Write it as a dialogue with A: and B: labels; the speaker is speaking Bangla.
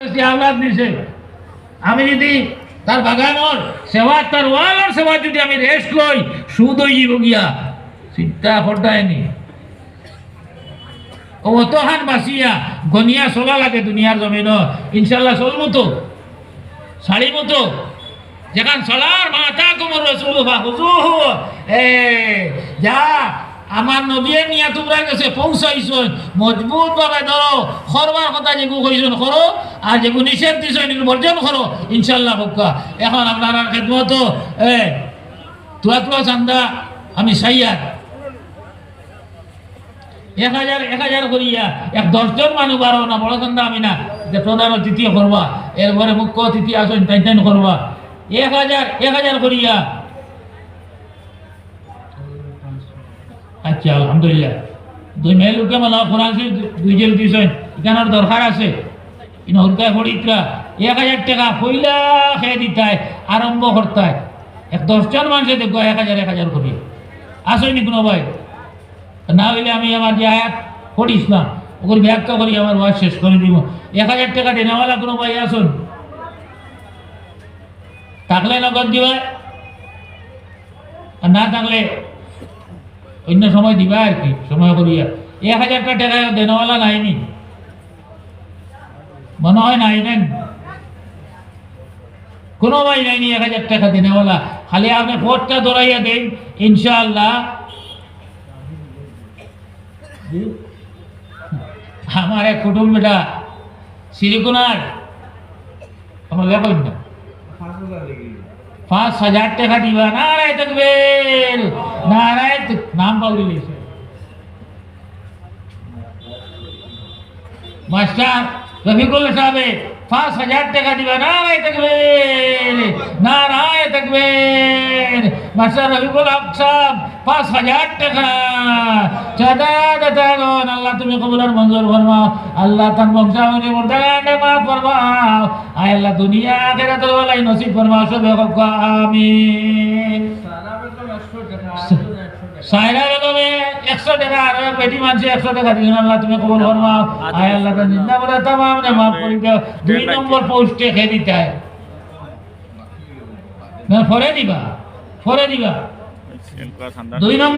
A: আওলাদ নিছে আমি যদি তার বাগানোর সেবা তার ওয়ালোর সেবা যদি আমি রেস্ট লই সুদ হয়ে যাব গিয়া চিন্তা করতায়নি অতহান বাসিয়া গনিয়া চলা লাগে দুনিয়ার জমিন ইনশাল্লাহ চলবো তো ছাড়িব তো যেখান চলার মাথা কোমর রসুল যা আমার নবীর নিয়া তোমরা কাছে পৌঁছাইছ মজবুত ভাবে ধরো করবার কথা যেগু কইছন করো আর যেগু নিষেধ দিছ বর্জন করো ইনশাল্লাহ পক্কা এখন আপনার খেদমত তুলা চান্দা আমি সাইয়ার 1000 করিয়া 10জন মানুষ বারো না বড় চান্দা আমি না যে প্রধান তৃতীয় করবা এরপরে মুখ্য তৃতীয় আসন টাইন করবা 1000 করিয়া আচ্ছা আলহামদুলিল্লাহ 2 মেয়ে লোকে মানে কোরআন শরীফ 2 জেল দিয়েছেন এখানের দরকার আছে ইন হরকায় পড়িত্রা 1000 টাকা পয়লা খেয়ে দিতায় আরম্ভ করতায় 10জন মানুষে দেখবো 1000 করি আসেনি কোনো ভাই না হইলে আমি আমার যে আয়াত পড়িস না ওগুলো ব্যাখ্যা করি আমার বয়স শেষ করে দিব 1000 টাকা দেনেওয়ালা কোনো ভাই আসুন থাকলে নগদ দিবা আর না থাকলে অন্য সময় দিবা আর কি সময় করিয়া 1000 টাকা দেনেওয়ালা নাইনি মনে হয় নাই নেন কোনো ভাই নাইনি 1000 টাকা দেনেওয়ালা খালি আপনি ভোটটা ধরাইয়া দেন ইনশাআল্লাহ আমার এক কুটুম বেটা শ্রীকুনার আমার দেখুন না 5000 টাকা দিবা নারায় তাকবীর নারায় নাম বল দিয়েছে মাস্টার রফিকুল সাহেব 5000 টাকা দিবা নারায় তাকবীর নারায় তাকবীর মাস্টার রফিকুল সাহেব 5000 টাকা চাঁদা দাদাগণ আল্লাহ তুমি কবুল আর মঞ্জুর ফরমাও আল্লাহ তার বংশাবলী মুর্দাগানে মাফ ফরমাও আয় আল্লাহ দুনিয়া আখিরাতের ওয়ালাই নসিব ফরমাও সবে আমিন সাইরা বেদমে 100 টাকা আর বেটি মানুষ 100 টাকা দিন আল্লাহ তুমি কবুল ফরমাও আয় আল্লাহ তার জিন্দা বড় तमाम ने माफ করে দাও 2 নম্বর পোস্টে খেয়ে দিতে হয় না ফরে দিবা 2 নম্বর